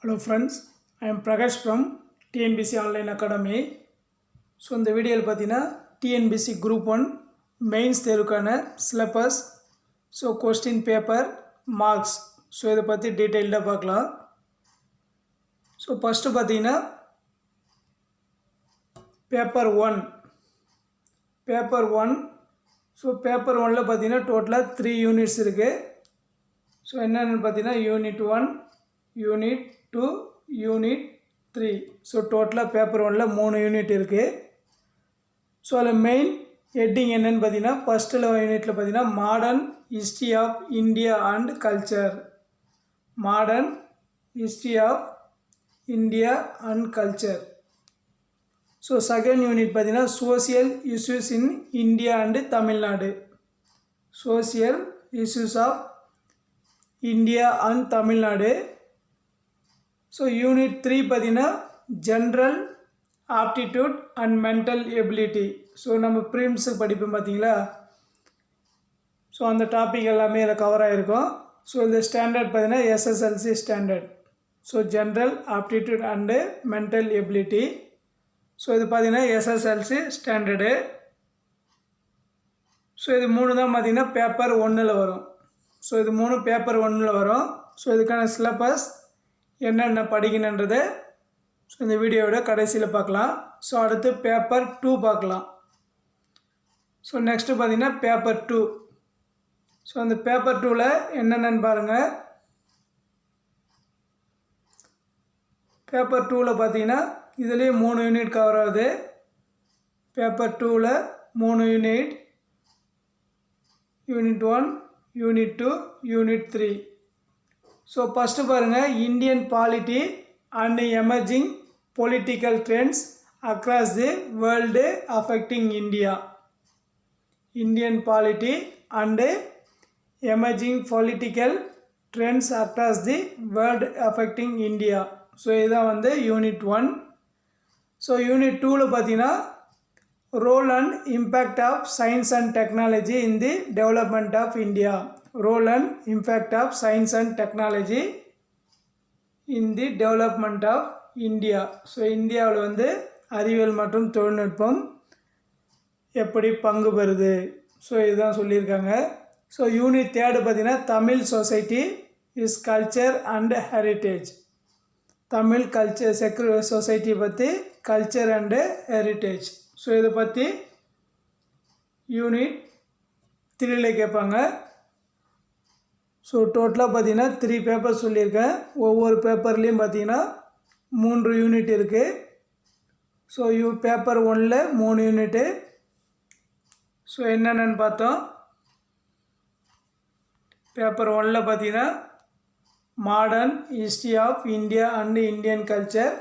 Hello friends, I am Prakash from TNBC Online Academy. So இந்த வீடியோவில் பார்த்தீங்கன்னா TNBC Group 1 mains தேர்வுக்கான syllabus question paper marks இதை பற்றி டீட்டெயில்டாக பார்க்கலாம். ஃபஸ்ட்டு பார்த்தீங்கன்னா பேப்பர் 1 பேப்பர் 1ல் பார்த்தீங்கன்னா டோட்டலாக 3 யூனிட்ஸ் இருக்குது. என்னென்னு பார்த்தீங்கன்னா யூனிட் 1, யூனிட் 2, யூனிட் 3. டோட்டலாக பேப்பர் 1ல் 3 யூனிட் இருக்குது. அதில் மெயின் ஹெட்டிங் என்னென்னு பார்த்தீங்கன்னா ஃபஸ்ட்டில் யூனிட்டில் பார்த்தீங்கன்னா modern history of India and culture. Modern history of India and culture. Second unit பார்த்தீங்கன்னா social issues in India and Tamil Nadu. Social issues of India and Tamil Nadu. Unit 3 பார்த்தீங்கன்னா general aptitude and mental ability. நம்ம ப்ரிலிம்ஸுக்கு படிப்போம் பார்த்தீங்களா, அந்த டாபிக் எல்லாமே இதில் cover ஆகிருக்கும். இந்த ஸ்டாண்டர்ட் பார்த்தீங்கன்னா SSLC standard. General aptitude and mental ability. இது பார்த்தீங்கன்னா எஸ்எஸ்எல்சி ஸ்டாண்டர்டு. இது 3 தான் பார்த்தீங்கன்னா பேப்பர் 1ல் வரும். இது 3 பேப்பர் 1ல் வரும். இதுக்கான சிலபஸ் என்னென்ன படிக்கணுன்றதை இந்த வீடியோவோட கடைசியில் பார்க்கலாம். அடுத்து பேப்பர் 2 பார்க்கலாம். நெக்ஸ்ட்டு பார்த்தீங்கன்னா பேப்பர் 2. அந்த பேப்பர் 2ல் என்னென்னு பாருங்கள். பேப்பர் 2ல் பார்த்தீங்கன்னா இதுலேயே 3 யூனிட் கவர் ஆகுது. பேப்பர் 2ல் 3 unit. Unit 1, unit 2, unit 3. First பாருங்கள், Indian polity and emerging political trends across the world affecting India. Indian polity and emerging political trends across the world affecting India. இதுதான் வந்து unit 1. Unit 2ல் பார்த்தீங்கன்னா role and impact of science and technology in the development of India. Role and impact of science and technology in the development of India. இந்தியாவில் வந்து அறிவியல் மற்றும் தொழில்நுட்பம் எப்படி பங்கு பெறுது, இதுதான் சொல்லியிருக்காங்க. யூனிட் 3 பார்த்தீங்கன்னா Tamil society is culture and heritage. Tamil culture society பற்றி கல்ச்சர் அண்டு ஹெரிட்டேஜ். இதை பற்றி யூனிட் 3ல் கேட்பாங்க. டோட்டலாக பார்த்தீங்கன்னா 3 பேப்பர் சொல்லியிருக்கேன். ஒவ்வொரு பேப்பர்லேயும் பார்த்தீங்கன்னா 3 யூனிட் இருக்குது. பேப்பர் 1ல் 3 யூனிட்டு. என்னென்னு பார்த்தோம். பேப்பர் 1ல் பார்த்தீங்கன்னா modern history of India and Indian culture.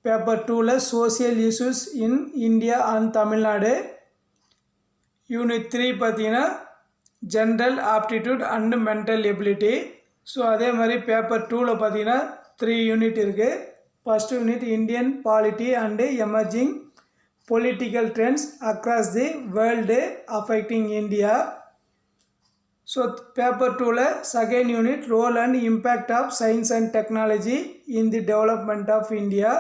Paper 2ல் social issues in India and Tamil Nadu. Unit 3 பார்த்தீங்கன்னா general aptitude and mental ability. அதே மாதிரி பேப்பர் 2ல் பார்த்தீங்கன்னா 3 யூனிட் இருக்குது. First unit Indian polity and emerging political trends across the world affecting India. Paper 2ல் second unit role and impact of science and technology in the development of India.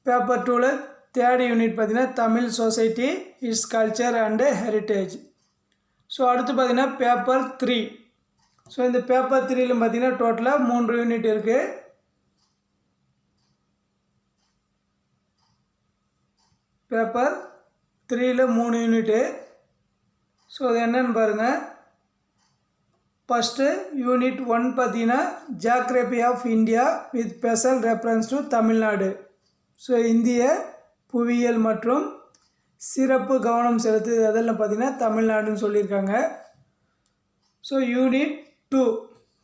Paper 2ல் third unit பார்த்தீங்கன்னா Tamil society it's culture and heritage. அடுத்து பார்த்தீங்கன்னா paper 3. இந்த paper 3லும் பார்த்தீங்கன்னா டோட்டலாக 3 unit இருக்குது. Paper 3ல் 3 யூனிட்டு. அது என்னன்னு பாருங்கள். ஃபஸ்ட்டு யூனிட் 1 பார்த்தீங்கன்னா geography of India with special reference to Tamil Nadu. இந்திய புவியியல் மற்றும் சிறப்பு கவனம் செலுத்துது அதெல்லாம் பார்த்தீங்கன்னா தமிழ்நாடுன்னு சொல்லியிருக்காங்க. யூனிட் 2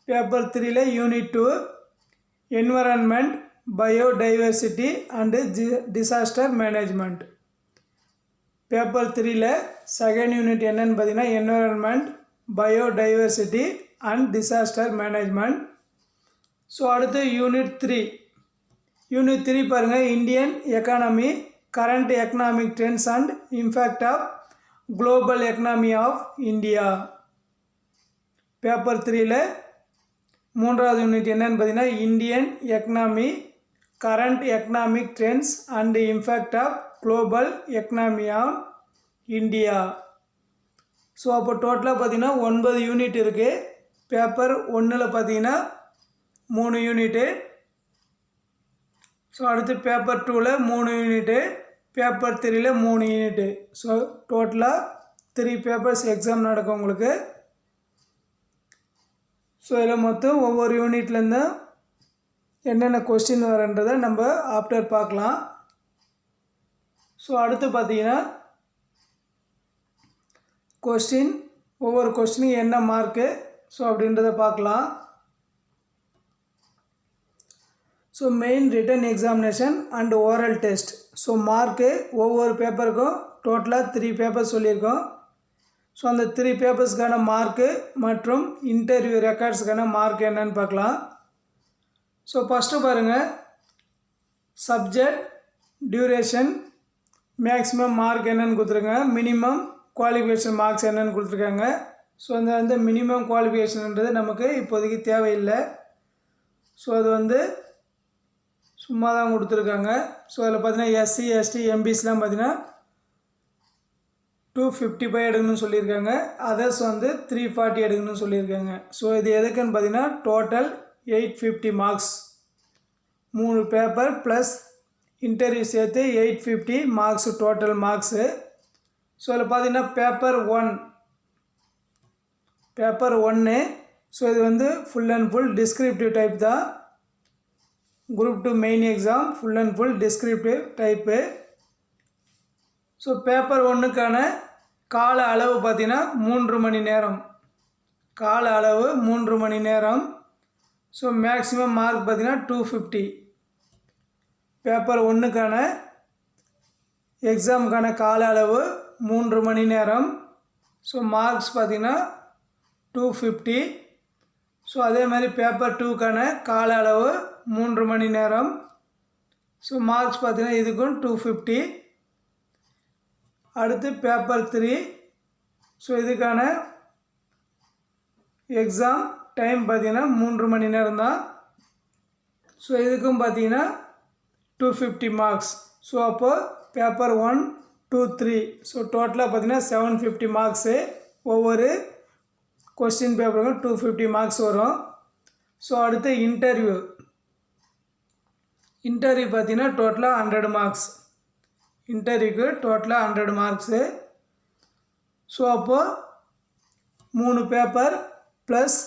பேப்பர் 3ல் unit 2 environment biodiversity and disaster management. Paper 3ல் செகண்ட் யூனிட் என்னென்னு பார்த்தீங்கன்னா environment biodiversity and disaster management. அடுத்து யூனிட் 3. யூனிட் 3 பாருங்கள், Indian economy current economic trends and impact of global economy of India. Paper 3ல் மூன்றாவது unit என்னன்னு பார்த்தீங்கன்னா Indian economy current economic trends and impact of global economy on India. So அப்போ டோட்டலாக பார்த்தீங்கன்னா 9 unit இருக்குது. பேப்பர் 1ல் பார்த்தீங்கன்னா 3 யூனிட்டு. ஸோ அடுத்து பேப்பர் 2ல் 3 யூனிட்டு, பேப்பர் 3ல் 3 யூனிட்டு. ஸோ டோட்டலாக 3 பேப்பர்ஸ் எக்ஸாம் நடக்கும் உங்களுக்கு. ஸோ இதில் மொத்தம் ஒவ்வொரு யூனிட்லேருந்தும் என்னென்ன கொஸ்டின் வரன்றதை நம்ம ஆஃப்டர் பார்க்கலாம். ஸோ அடுத்து பார்த்தீங்கன்னா கொஸ்டின், ஒவ்வொரு கொஸ்டினுக்கு என்ன மார்க்கு ஸோ அப்படின்றத பார்க்கலாம். So main return examination and oral test. So mark ஒவ்வொரு பேப்பருக்கும் டோட்டலாக 3 பேப்பர்ஸ் சொல்லியிருக்கோம். ஸோ அந்த 3 பேப்பர்ஸ்க்கான மார்க்கு மற்றும் இன்டர்வியூ ரெக்கார்ட்ஸுக்கான மார்க் என்னன்னு பார்க்கலாம். ஸோ ஃபஸ்ட்டு பாருங்கள், சப்ஜெக்ட், டியூரேஷன், மேக்ஸிமம் மார்க் என்னென்னு கொடுத்துருங்க, மினிமம் குவாலிஃபிகேஷன் மார்க்ஸ் என்னென்னு கொடுத்துருக்காங்க. ஸோ அந்த மினிமம் குவாலிஃபிகேஷன்ன்றது நமக்கு இப்போதைக்கு தேவையில்லை. ஸோ அது சும்மா தான் கொடுத்துருக்காங்க. ஸோ அதில் பார்த்தீங்கன்னா எஸ்சி எஸ்டி எம்பிஸ்லாம் பார்த்தீங்கன்னா 255 எடுக்கணும்னு சொல்லியிருக்காங்க. அதர்ஸ் 340 எடுக்கணும்னு சொல்லியிருக்காங்க. ஸோ இது எதுக்குன்னு பார்த்தீங்கன்னா total 850 marks, 3 paper plus interview சேர்த்து 850 மார்க்ஸ் டோட்டல் மார்க்ஸு. ஸோ அதில் பார்த்தீங்கன்னா பேப்பர் 1. ஸோ இது full and full descriptive type தான். Group 2 main exam full and full descriptive type. So paper 1க்கான கால அளவு பார்த்திங்கன்னா 3 மணி நேரம், கால அளவு 3 மணி நேரம். ஸோ மேக்ஸிமம் மார்க் பார்த்திங்கன்னா 250. பேப்பர் 1க்கான எக்ஸாமுக்கான கால அளவு 3 மணி நேரம். ஸோ மார்க்ஸ் பார்த்திங்கன்னா 250. ஸோ அதே மாதிரி பேப்பர் 2க்கான கால அளவு 3 மணி நேரம். ஸோ மார்க்ஸ் பார்த்திங்கன்னா இதுக்கும் 250. அடுத்து பேப்பர் 3. ஸோ இதுக்கான எக்ஸாம் டைம் பார்த்திங்கன்னா 3 மணி நேரம் தான். ஸோ இதுக்கும் பார்த்திங்கன்னா 250 மார்க்ஸ். ஸோ அப்போது பேப்பர் 1, 2, 3 ஸோ டோட்டலாக பார்த்திங்கன்னா 750 மார்க்ஸு. ஒவ்வொரு கொஸ்டின் பேப்பருக்கும் 250 மார்க்ஸ் வரும். ஸோ அடுத்து இன்டர்வியூ பார்த்திங்கன்னா டோட்டலாக 100 மார்க்ஸ். இன்டர்வியூக்கு டோட்டலாக 100 மார்க்ஸு. ஸோ அப்போது 3 பேப்பர் ப்ளஸ்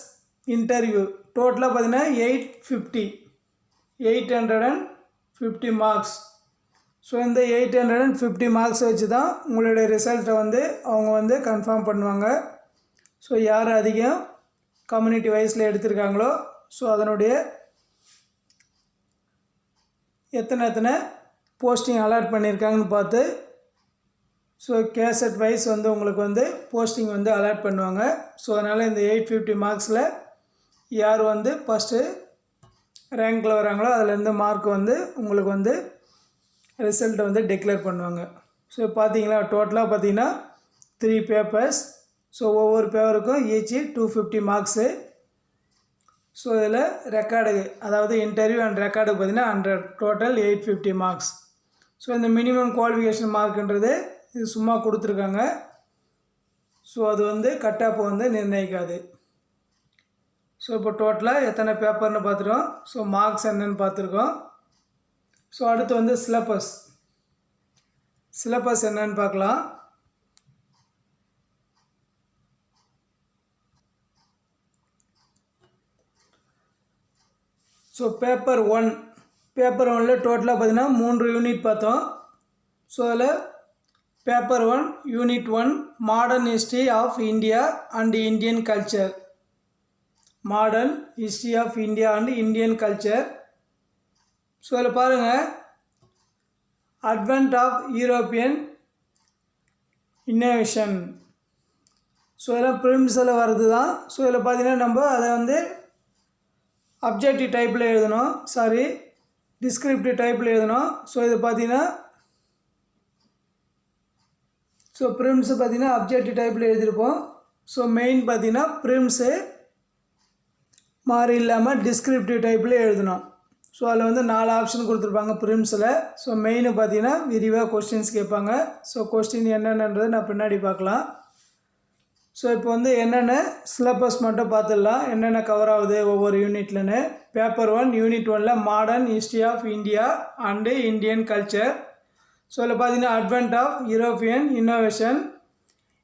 இன்டர்வியூ டோட்டலாக பார்த்திங்கன்னா 850 மார்க்ஸ். ஸோ இந்த 850 மார்க்ஸ் வச்சு தான் உங்களுடைய ரிசல்ட்டை அவங்க கன்ஃபார்ம் பண்ணுவாங்க. ஸோ யார் அதிகம் கம்யூனிட்டி வைஸில் எடுத்திருக்காங்களோ ஸோ அதனுடைய எத்தனை போஸ்டிங் அலாட் பண்ணியிருக்காங்கன்னு பார்த்து ஸோ கேசட் வைஸ் உங்களுக்கு போஸ்டிங் அலாட் பண்ணுவாங்க. ஸோ அதனால் இந்த 850 மார்க்ஸில் யார் ஃபஸ்ட்டு ரேங்கில் வராங்களோ அதிலேருந்து மார்க் உங்களுக்கு ரிசல்ட்டை டிக்ளேர் பண்ணுவாங்க. ஸோ பார்த்தீங்களா டோட்டலாக பார்த்தீங்கன்னா 3 பேப்பர்ஸ். ஸோ ஒவ்வொரு பேப்பருக்கும் ஈச் 250 மார்க்ஸு. ஸோ இதில் ரெக்கார்டு, அதாவது இன்டர்வியூ அண்ட் ரெக்கார்டுக்கு பார்த்தீங்கன்னா 100, டோட்டல் 850 மார்க்ஸ். ஸோ இந்த மினிமம் குவாலிஃபிகேஷன் மார்க்குன்றது இது சும்மா கொடுத்துருக்காங்க. ஸோ அது கட் ஆஃப் நிர்ணயிக்காது. ஸோ இப்போ டோட்டலாக எத்தனை பேப்பர்னு பார்த்துருக்கோம். ஸோ மார்க்ஸ் என்னன்னு பார்த்துருக்கோம். ஸோ அடுத்து சிலபஸ் என்னன்னு பார்க்கலாம். ஸோ பேப்பர் 1ல் டோட்டலாக பார்த்தீங்கன்னா 3 யூனிட் பார்த்தோம். ஸோ அதில் paper 1 unit 1 modern history of India and Indian culture. Modern history of India and Indian culture. So அதில் பாருங்கள், advent of European innovation. So இதெல்லாம் ப்ரிலிம்ஸில் வருது தான். ஸோ இதில் பார்த்தீங்கன்னா நம்ம அதை அப்ஜெக்டிவ் டைப்பில் எழுதணும், டிஸ்கிரிப்டிவ் டைப்பில் எழுதணும். ஸோ இது பார்த்தீங்கன்னா ஸோ ப்ரிலிம்ஸு பார்த்தீங்கன்னா அப்ஜெக்டிவ் டைப்பில் எழுதியிருப்போம். ஸோ மெயின் பார்த்தீங்கன்னா ப்ரிலிம்ஸு மாறி இல்லாமல் டிஸ்கிரிப்டிவ் டைப்பில் எழுதணும். ஸோ அதில் வந்து 4 ஆப்ஷன் கொடுத்துருப்பாங்க ப்ரிலிம்ஸில். ஸோ மெயின் பார்த்தீங்கன்னா விரிவாக கொஸ்டின்ஸ் கேட்பாங்க. ஸோ கொஸ்டின் என்னென்னன்றதை நான் பின்னாடி பார்க்கலாம். ஸோ இப்போ வந்து என்னென்ன சிலபஸ் மட்டும் பார்த்துடலாம், என்னென்ன கவர் ஆகுது ஒவ்வொரு யூனிட்லன்னு. பேப்பர் 1 யூனிட் 1ல் modern history of India and Indian culture. So இதில் பார்த்தீங்கன்னா advent of European innovation,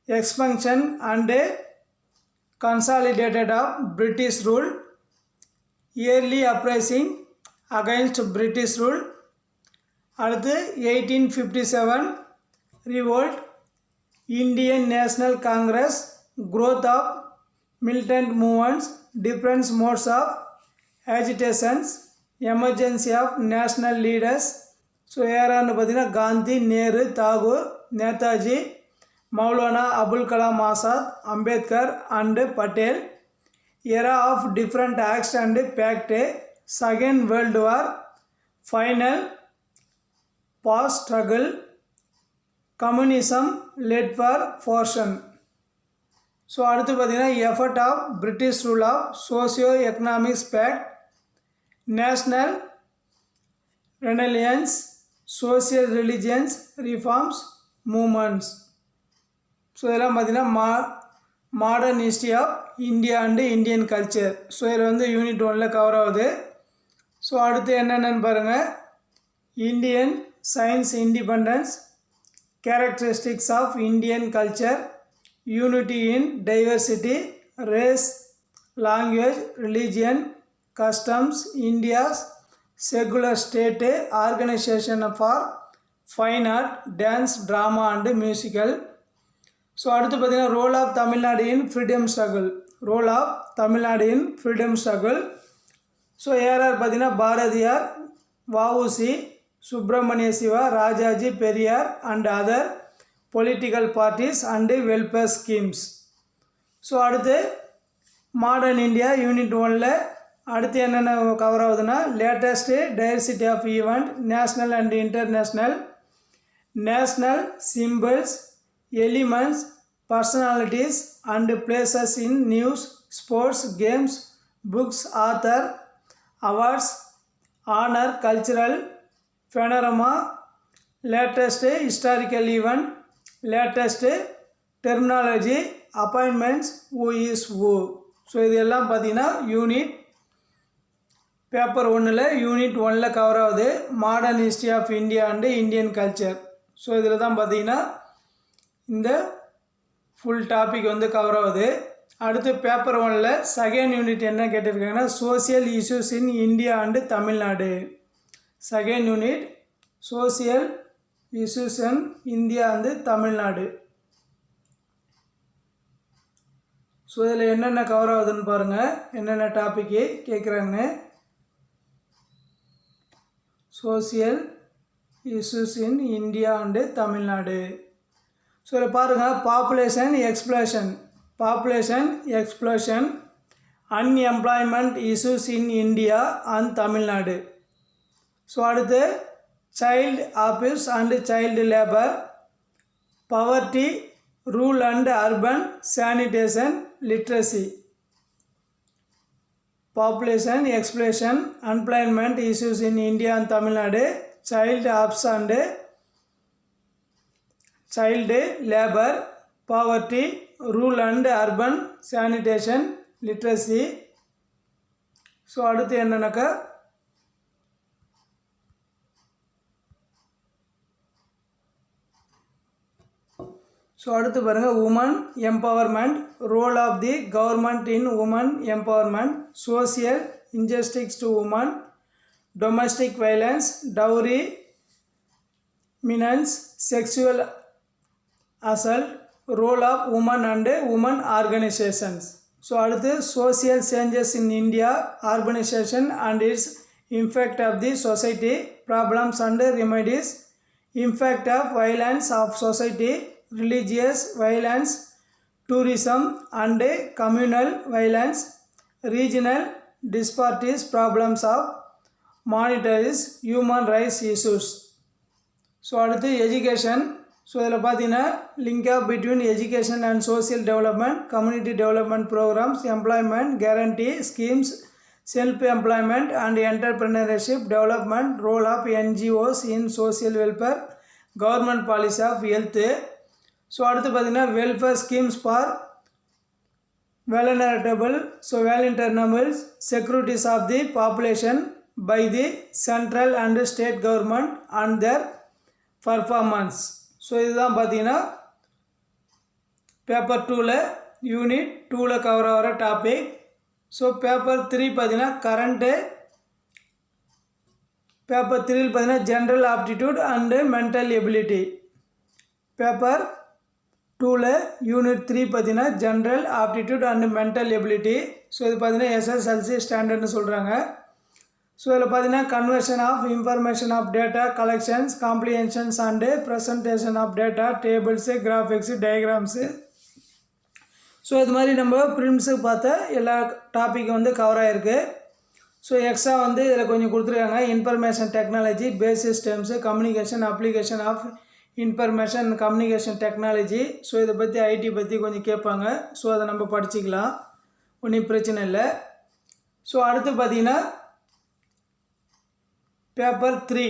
expansion and consolidated of British rule, early uprising against British rule, அடுத்து 1857 revolt, Indian National Congress, growth of militant movements, different modes of agitations, emergency of national leaders. So யாரான்னு பார்த்தீங்கன்னா Gandhi, Nehru, Tagore, Netaji, Maulana Abul Kalam Azad, Ambedkar and Patel. era of different acts and pact, second world war, final past struggle, communism led for portion. So அடுத்து பார்த்தீங்கன்னா effort of British rule of socio economics fact, national renaissance, social religions reforms movements. So இதெல்லாம் பார்த்தீங்கன்னா modern history of India and Indian culture. So இதில் வந்து unit 1ல் cover ஆகுது. So அடுத்து என்னென்னு பாருங்கள். Indian science independence, characteristics of Indian culture, unity in diversity, race, language, religion, customs, India's secular state, organization for fine art, dance, drama and musical. So அடுத்து பார்த்தீங்கன்னா role of Tamil Nadu in freedom struggle, role of Tamil Nadu in freedom struggle. So யாரார் பார்த்தீங்கன்னா Bharathiyar, VOC, Subramaniya Siva, Rajaji, Periyar and other political parties and welfare schemes. So அடுத்து modern India unit 1ல் அடுத்து என்னென்ன cover ஆகுதுன்னா latest diversity of event, national and international, national symbols, elements, personalities and places in news, sports, games, books, author, awards, honour, cultural panorama, latest historical event, latest terminology, appointments, who is who. So இது எல்லாம் பார்த்தீங்கன்னா unit paper 1ல் unit 1ல் cover ஆகுது. Modern history of India and Indian culture. So இதில் தான் பார்த்தீங்கன்னா இந்த ஃபுல் டாபிக் வந்து கவர் ஆகுது. அடுத்து பேப்பர் 1ல் செகண்ட் யூனிட் என்ன கேட்டிருக்காங்கன்னா social issues in India and Tamil Nadu. Second unit social issues in India and Tamil Nadu. So இதில் என்னென்ன கவர் ஆகுதுன்னு பாருங்கள், என்னென்ன டாப்பிக்கு கேட்குறாங்கன்னு. Social issues in India and Tamil Nadu. So இதில் பாருங்கள் population explosion, population explosion, unemployment issues in India and Tamil Nadu. So அடுத்து child abuse and child labour, poverty, rural and urban sanitation, literacy. Population explosion, unemployment issues in India and Tamil Nadu, child abuse and child labour, poverty, rural and urban sanitation, literacy. So அடுத்து என்னன்னாக்கா so அடுத்து பாருங்கள் woman empowerment, role of the government in woman empowerment, social injustice to woman, domestic violence, dowry, menace, sexual assault, role of woman and woman organisations. So அடுத்து social changes in India, organisation and its impact of the society, problems and remedies, impact of violence of society, religious violence, tourism and communal violence, regional disparities, problems of monetary human rights issues. So அடுத்து education, so இதில் பார்த்தீங்கன்னா link of between education and social development, community development programmes, employment guarantee schemes, self employment and entrepreneurship development, role of NGOs in social welfare, government policy of health. So அடுத்து பார்த்தீங்கன்னா welfare schemes for vulnerable, so vulnerable securities of the population by the central and state government and their performance. So இதுதான் பார்த்தீங்கன்னா paper 2ல் unit 2ல் cover ஆகிற topic. So paper 3 பார்த்தீங்கன்னா current, paper 3ல் பார்த்தீங்கன்னா general aptitude and mental ability. Paper 2ல் unit 3 பார்த்தீங்கன்னா general aptitude and mental ability. So இது பார்த்தீங்கன்னா எஸ்எஸ்எல்சி ஸ்டாண்டர்ட்னு சொல்கிறாங்க. ஸோ இதில் பார்த்தீங்கன்னா conversion of information of data collections, comprehensions and presentation of data, tables, graphics, diagrams. So இது மாதிரி நம்ம ப்ரிலிம்ஸுக்கு பார்த்த எல்லா டாப்பிக்கும் வந்து கவர் ஆகிருக்கு. ஸோ எக்ஸ்ட்ரா வந்து இதில் கொஞ்சம் கொடுத்துருக்காங்க. Information technology, basis terms, communication, application of information communication technology. So இதை பற்றி ஐடி பற்றி கொஞ்சம் கேட்பாங்க. ஸோ அதை நம்ம படிச்சிக்கலாம், ஒன்றும் பிரச்சனை இல்லை. ஸோ அடுத்து பார்த்தீங்கன்னா பேப்பர் 3.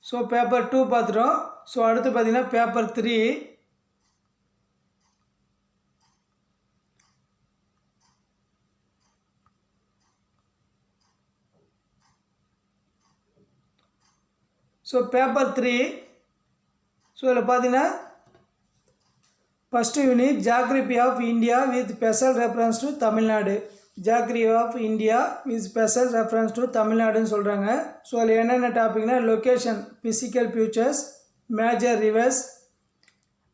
ஸோ பேப்பர் 2 பார்த்துட்டோம். ஸோ அடுத்து பார்த்தீங்கன்னா பேப்பர் 3. ஸோ பேப்பர் 3 ஸோ இதில் பார்த்தீங்கன்னா first unit geography of India with special reference to Tamil Nadu. Geography of India with special reference to தமிழ்நாடுன்னு சொல்கிறாங்க. ஸோ அதில் என்னென்ன டாபிக்னா location, physical features, major rivers,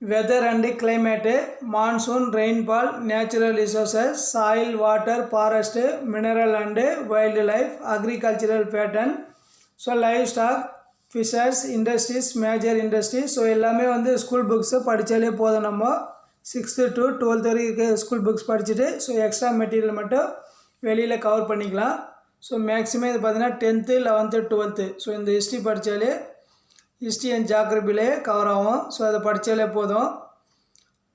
weather and climate, monsoon, rainfall, natural resources, soil, water, forest, mineral and wild life, agricultural pattern, so livestock, fisheries, industries, major industries. So எல்லாமே வந்து school புக்ஸை படித்தாலே போதும். நம்ம 6th to 12th வரைக்கும் school books படிச்சுட்டு so extra material மட்டும் வெளியில் கவர் பண்ணிக்கலாம். ஸோ மேக்ஸிமம் இது பார்த்தீங்கன்னா 10th, 11th, 12th. ஸோ இந்த ஹிஸ்ட்ரி படித்தாலே ஹிஸ்ட்ரி அண்ட் ஜாகிரபிலே கவர் ஆகும். ஸோ அதை படித்தாலே போதும்.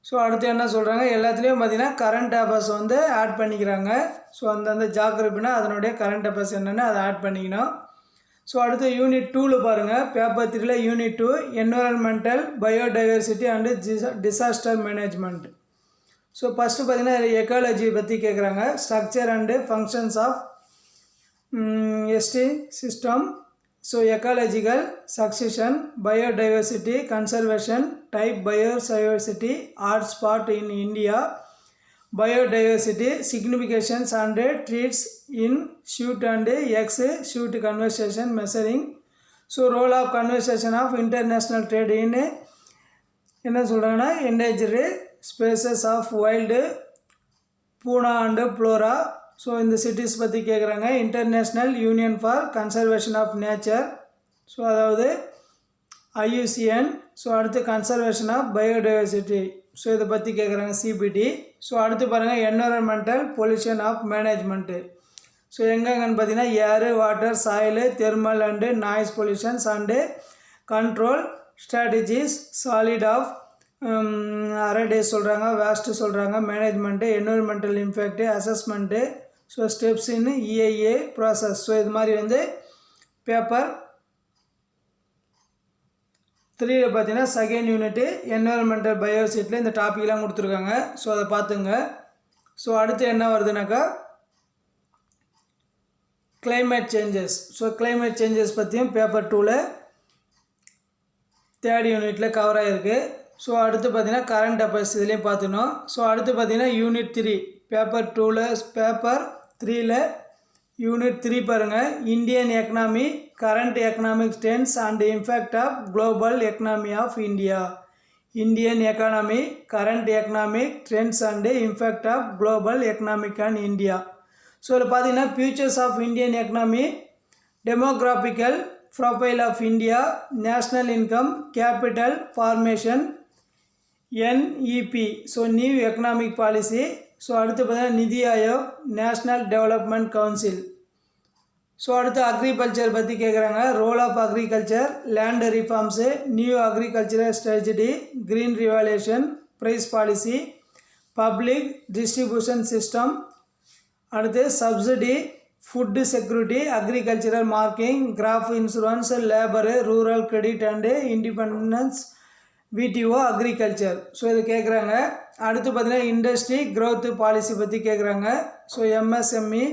ஸோ அடுத்து என்ன சொல்கிறாங்க, எல்லாத்துலேயும் பார்த்தீங்கன்னா கரண்ட் அஃபேர்ஸ் வந்து ஆட் பண்ணிக்கிறாங்க. ஸோ அந்தந்த ஜாகிரபினா அதனுடைய கரண்ட் அஃபேர்ஸ் என்னென்னு அதை ஆட் பண்ணிக்கணும். ஸோ அடுத்து யூனிட் 2ல் பாருங்கள். பேப்பர் 3ல் unit 2 environmental, biodiversity and disaster management. So first பார்த்தீங்கன்னா எக்காலஜி பற்றி கேட்குறாங்க. Structure and functions of ecosystem, so ecological succession, biodiversity conservation, type biodiversity, hot spot in India, biodiversity significations and treats in shoot and X shoot conversation measuring. So role of conversation of international trade in என்ன சொல்கிறாங்கன்னா endangered species of wild fauna and flora. So இந்த CITES பற்றி கேட்குறாங்க. International union for conservation of nature, so அதாவது IUCN. So அடுத்து conservation of biodiversity, so இதை பற்றி கேட்குறாங்க CBD. ஸோ அடுத்து பாருங்கள் environmental pollution of management. So எங்கெங்கன்னு பார்த்தீங்கன்னா air, water, soil, thermal and noise pollutions and control strategies, solid of அரேடேஸ் சொல்கிறாங்க, வேஸ்ட்டு சொல்கிறாங்க, management, environmental impact, assessment, so steps in EIA process. So இது மாதிரி வந்து பேப்பர் 3ல் பார்த்தீங்கன்னா செகண்ட் யூனிட்டு என்விரான்மெண்டல் பயோசிட்டியில் இந்த டாப்பிக்லாம் கொடுத்துருக்காங்க. ஸோ அதை பார்த்துங்க. ஸோ அடுத்து என்ன வருதுனாக்கா climate changes. So climate changes பற்றியும் பேப்பர் 2ல் தேர்ட் யூனிட்டில் கவர் ஆகிருக்கு. ஸோ அடுத்து பார்த்தீங்கன்னா கரண்ட் அஃபேர்ஸ் இதுலேயும் பார்த்துக்கணும். ஸோ அடுத்து பார்த்தீங்கன்னா யூனிட் 3 பேப்பர் 3ல் யூனிட் 3 பாருங்கள். Indian economy, current economic trends and impact of global economy of India. Indian economy, current economic trends and impact of global economic and India. So இதில் பார்த்தீங்கன்னா features of Indian economy, demographical profile of India, national income, capital formation, NEP, so new economic policy. So அடுத்து பார்த்தீங்கன்னா NITI Aayog, national development council. So அடுத்து agriculture பற்றி கேட்குறாங்க. Role of agriculture, land reforms, new agricultural strategy, green revolution, price policy, public distribution system, அடுத்து subsidy, food security, agricultural marketing, crop insurance, labour, rural credit and independence, விடிஓ, agriculture. So இது கேட்குறாங்க. அடுத்து பார்த்திங்கன்னா industry growth policy பற்றி கேட்குறாங்க. So MSME,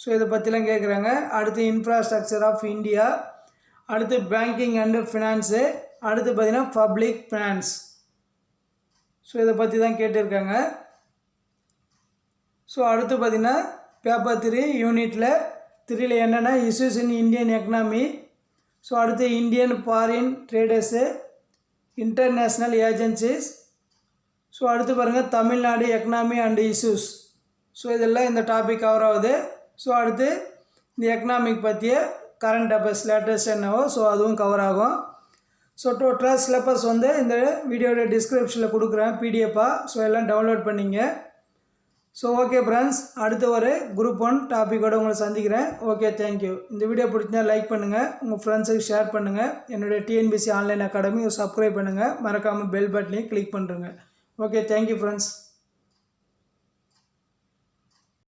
so இதை பற்றிலாம் கேட்குறாங்க. அடுத்து இன்ஃப்ராஸ்ட்ரக்சர் ஆஃப் இந்தியா, அடுத்து பேங்கிங் அண்டு ஃபினான்ஸு, அடுத்து பார்த்திங்கன்னா பப்ளிக் ஃபினான்ஸ். ஸோ இதை பற்றி தான் கேட்டிருக்காங்க. ஸோ அடுத்து பார்த்திங்கன்னா பேப்பர் 3 யூனிட்டில் 3ல் என்னென்னா issues in Indian economy. So அடுத்து Indian foreign traders, international agencies. So அடுத்து பாருங்கள் Tamil Nadu economy and issues. So இதெல்லாம் இந்த டாபிக் கவர் ஆகுது. ஸோ அடுத்து இந்த எக்கனாமிக் பற்றிய கரண்ட் அஃபேர்ஸ் லேட்டஸ்ட் என்னவோ ஸோ அதுவும் கவர் ஆகும். ஸோ டோட்டலாக சிலபஸ் வந்து இந்த வீடியோட டிஸ்கிரிப்ஷனில் கொடுக்குறேன் பிடிஎஃபாக. ஸோ எல்லாம் டவுன்லோட் பண்ணிங்க. ஸோ ஓகே ஃப்ரெண்ட்ஸ், அடுத்த ஒரு குரூப் 1 டாப்பிக்கோடு உங்களை சந்திக்கிறேன். Okay, thank you. இந்த வீடியோ பிடிச்சா லைக் பண்ணுங்கள், உங்கள் ஃப்ரெண்ட்ஸுக்கு ஷேர் பண்ணுங்கள். என்னுடைய டிஎன்பிசி ஆன்லைன் அகாடமி சப்ஸ்கிரைப் பண்ணுங்கள். மறக்காமல் பெல் பட்டனையும் கிளிக் பண்ணுறேங்க. Okay, thank you friends.